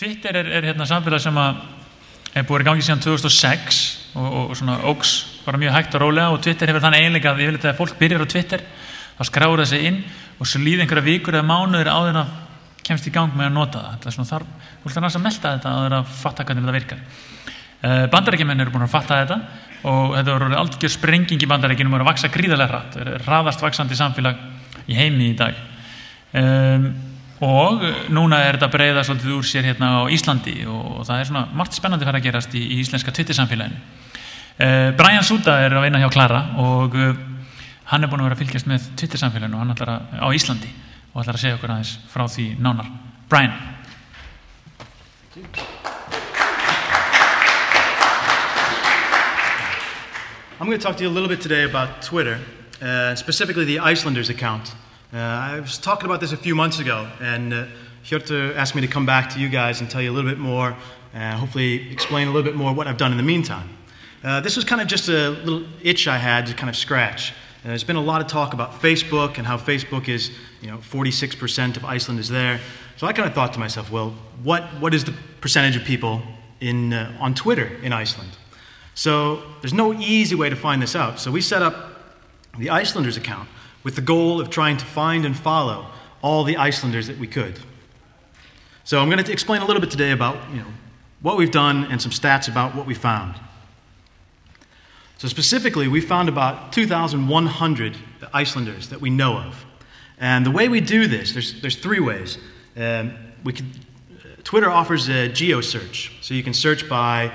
Twitter hérna samfélag sem búið í gangi síðan 2006 og svona óks bara mjög hægt og rólega, og Twitter hefur þann eiginleika að yfirleitt þegar fólk byrjar á Twitter þá skráir það sig inn og svo líða einhverja vikur eða mánuðir áður að kemst í gang með að nota það. Þetta er svona fólk þarf að melta þetta áður að fatta hvernig þetta virkar. Bandaríkjamenn eru búin að fatta þetta og þetta voru algjör sprenging í Bandaríkjunum og eru að vaxa gríðarlega hratt, hraðast vaxandi samfélag í heimi í dag. Og núna þetta breiða svolítið úr sér hérna á Íslandi og það svona margt spennandi að gerast í íslenska Twitter-samfélaginu. Brian Suda að vinna hjá Klara og hann búin að vera að fylgjast með Twitter-samfélaginu og hann ætlar á Íslandi og ætlar að segja okkur aðeins frá því nánar. Brian. I'm going to talk to you a little bit today about Twitter, specifically the Icelanders account. I was talking about this a few months ago, and Hjörtur asked me to come back to you guys and tell you a little bit more, and hopefully explain a little bit more what I've done in the meantime. This was kind of just a little itch I had to kind of scratch. There's been a lot of talk about Facebook and how Facebook is, 46% of Iceland is there. So I kind of thought to myself, well, what is the percentage of people on Twitter in Iceland? So there's no easy way to find this out. So we set up the Icelanders account with the goal of trying to find and follow all the Icelanders that we could. So I'm going to explain a little bit today about what we've done and some stats about what we found. So specifically, we found about 2,100 Icelanders that we know of. And the way we do this, there's three ways. Twitter offers a geo search, so you can search by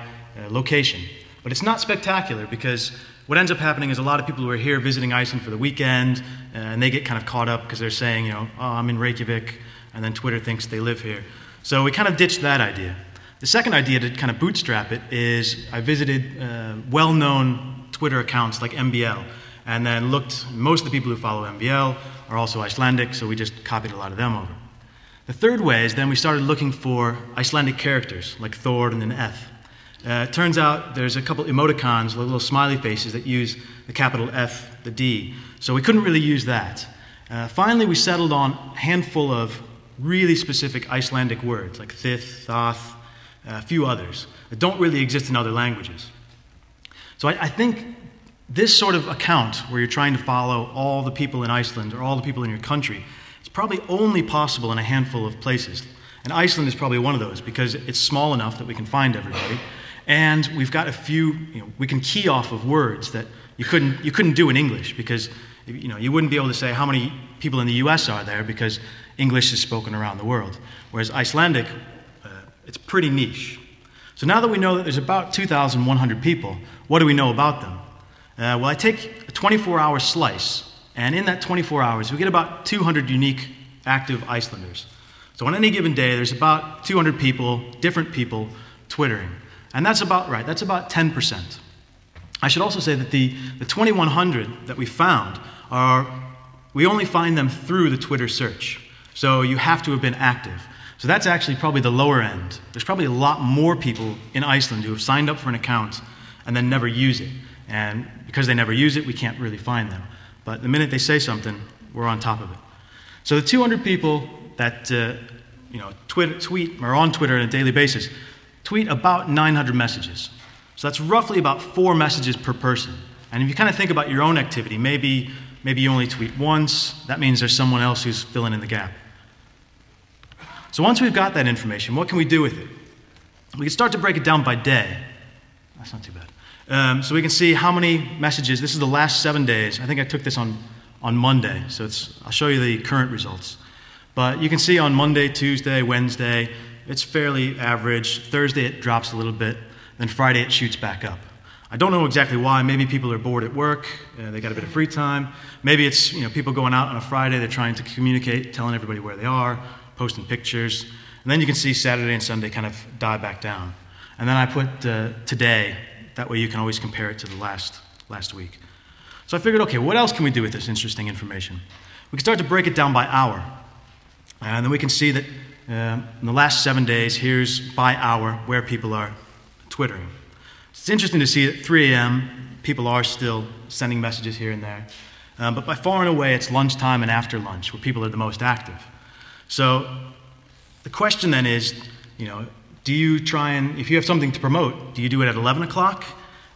location. But it's not spectacular because what ends up happening is a lot of people who are here visiting Iceland for the weekend, and they get kind of caught up because they're saying, oh, I'm in Reykjavik, and then Twitter thinks they live here. So we kind of ditched that idea. The second idea to kind of bootstrap it is I visited well-known Twitter accounts like MBL, and then most of the people who follow MBL are also Icelandic, so we just copied a lot of them over. The third way is then we started looking for Icelandic characters, like Thor and an F. It turns out there's a couple emoticons, little smiley faces that use the capital F, the D. So we couldn't really use that. Finally, we settled on a handful of really specific Icelandic words, like thith, thoth, a few others, that don't really exist in other languages. So I think this sort of account, where you're trying to follow all the people in Iceland or all the people in your country, is probably only possible in a handful of places. And Iceland is probably one of those because it's small enough that we can find everybody. And we've got a few, we can key off of words that you couldn't do in English because, you wouldn't be able to say how many people in the US are there because English is spoken around the world. Whereas Icelandic, it's pretty niche. So now that we know that there's about 2,100 people, what do we know about them? Well, I take a 24-hour slice, and in that 24 hours, we get about 200 unique active Icelanders. So on any given day, there's about 200 people, different people, twittering. And that's about right, that's about 10%. I should also say that the 2,100 that we found we only find them through the Twitter search. So you have to have been active. So that's actually probably the lower end. There's probably a lot more people in Iceland who have signed up for an account and then never use it. And because they never use it, we can't really find them. But the minute they say something, we're on top of it. So the 200 people that tweet or on Twitter on a daily basis tweet about 900 messages. So that's roughly about 4 messages per person. And if you kind of think about your own activity, maybe you only tweet once. That means there's someone else who's filling in the gap. So once we've got that information, what can we do with it? We can start to break it down by day. That's not too bad. So we can see how many messages. This is the last 7 days. I think I took this on Monday, so I'll show you the current results. But you can see on Monday, Tuesday, Wednesday, it's fairly average. Thursday it drops a little bit. Then Friday it shoots back up. I don't know exactly why. Maybe people are bored at work. They got a bit of free time. Maybe it's people going out on a Friday. They're trying to communicate, telling everybody where they are, posting pictures. And then you can see Saturday and Sunday kind of die back down. And then I put today. That way you can always compare it to the last week. So I figured, okay, what else can we do with this interesting information? We can start to break it down by hour. And then we can see that in the last 7 days, here's by hour where people are twittering. It's interesting to see at 3 a.m., people are still sending messages here and there. But by far and away, it's lunchtime and after lunch where people are the most active. So the question then is, do you try and, if you have something to promote, do you do it at 11 o'clock?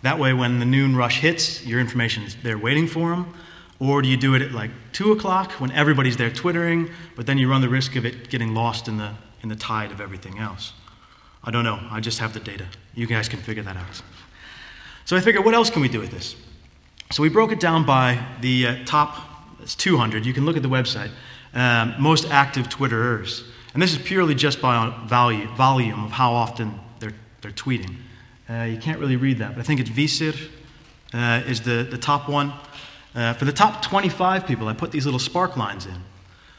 That way when the noon rush hits, your information is there waiting for them. Or do you do it at like 2 o'clock when everybody's there twittering, but then you run the risk of it getting lost in the tide of everything else? I don't know. I just have the data. You guys can figure that out. So I figured, what else can we do with this? So we broke it down by the top, it's 200. You can look at the website. Most active Twitterers. And this is purely just by volume of how often they're tweeting. You can't really read that, but I think it's Visir is the top one. For the top 25 people, I put these little spark lines in.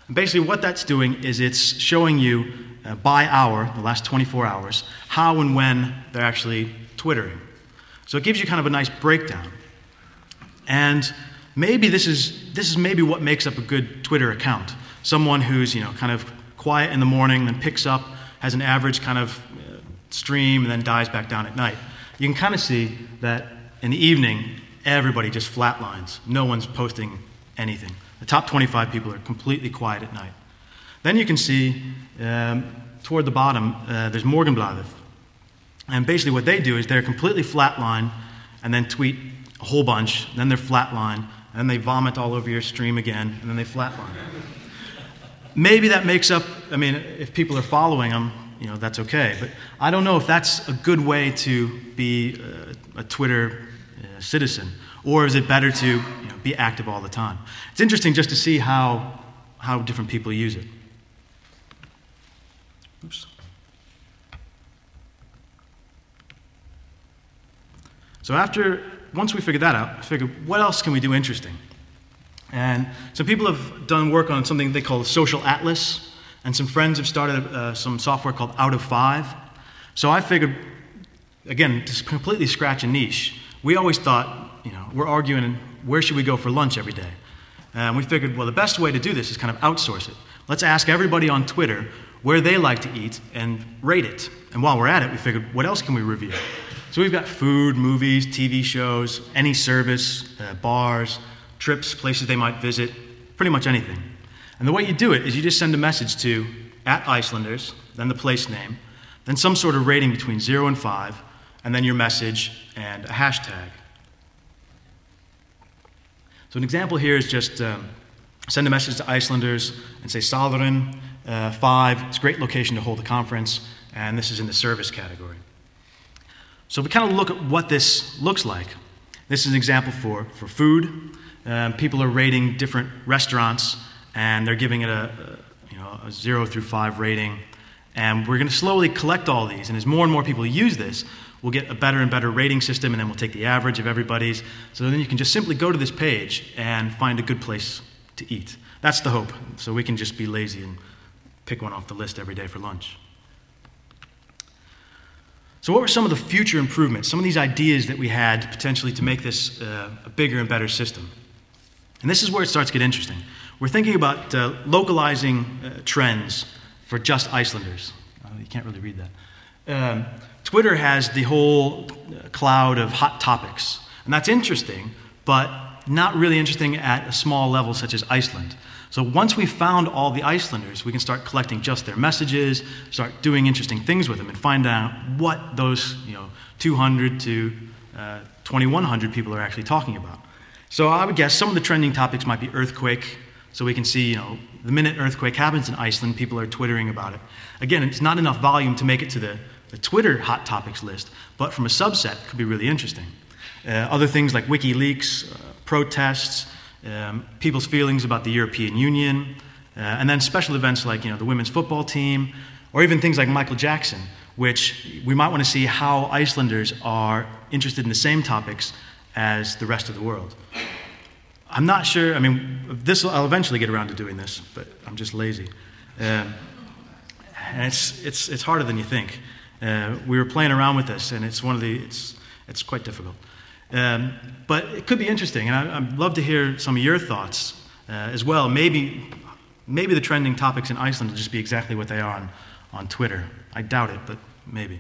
And basically what that's doing is it's showing you by hour, the last 24 hours, how and when they're actually twittering. So it gives you kind of a nice breakdown. And maybe this is maybe what makes up a good Twitter account. Someone who's kind of quiet in the morning, then picks up, has an average kind of stream, and then dies back down at night. You can kind of see that in the evening, everybody just flatlines. No one's posting anything. The top 25 people are completely quiet at night. Then you can see toward the bottom, there's Morgenbladet. And basically what they do is they're completely flatline and then tweet a whole bunch, then they're flatline, and then they vomit all over your stream again, and then they flatline. Maybe that makes up, if people are following them, that's okay. But I don't know if that's a good way to be a Twitter citizen, or is it better to be active all the time? It's interesting just to see how different people use it. Oops. So once we figured that out, I figured, what else can we do interesting? And some people have done work on something they call Social Atlas, and some friends have started some software called Out of 5. So I figured, again, to completely scratch a niche, we always thought, we're arguing where should we go for lunch every day. And we figured, well, the best way to do this is kind of outsource it. Let's ask everybody on Twitter where they like to eat and rate it. And while we're at it, we figured, what else can we review? So we've got food, movies, TV shows, any service, bars, trips, places they might visit, pretty much anything. And the way you do it is you just send a message to @Icelanders, then the place name, then some sort of rating between 0 and 5, and then your message and a hashtag. So an example here is just send a message to Icelanders and say Salurinn, 5, it's a great location to hold a conference, and this is in the service category. So if we kind of look at what this looks like, this is an example for food. People are rating different restaurants, and they're giving it a 0 through 5 rating. And we're going to slowly collect all these, and as more and more people use this, we'll get a better and better rating system, and then we'll take the average of everybody's. So then you can just simply go to this page and find a good place to eat. That's the hope. So we can just be lazy and pick one off the list every day for lunch. So what were some of the future improvements, some of these ideas that we had potentially to make this a bigger and better system? And this is where it starts to get interesting. We're thinking about localizing trends for just Icelanders. You can't really read that. Twitter has the whole cloud of hot topics. And that's interesting, but not really interesting at a small level such as Iceland. So once we've found all the Icelanders, we can start collecting just their messages, start doing interesting things with them, and find out what those 200 to 2,100 people are actually talking about. So I would guess some of the trending topics might be earthquake. So we can see, the minute earthquake happens in Iceland, people are twittering about it. Again, it's not enough volume to make it to the Twitter hot topics list, but from a subset, it could be really interesting. Other things like WikiLeaks, protests, people's feelings about the European Union, and then special events like the women's football team, or even things like Michael Jackson, which we might want to see how Icelanders are interested in the same topics as the rest of the world. I'm not sure, I'll eventually get around to doing this, but I'm just lazy. And it's harder than you think. We were playing around with this, and it's quite difficult. But it could be interesting, and I'd love to hear some of your thoughts as well. Maybe the trending topics in Iceland will just be exactly what they are on Twitter. I doubt it, but maybe.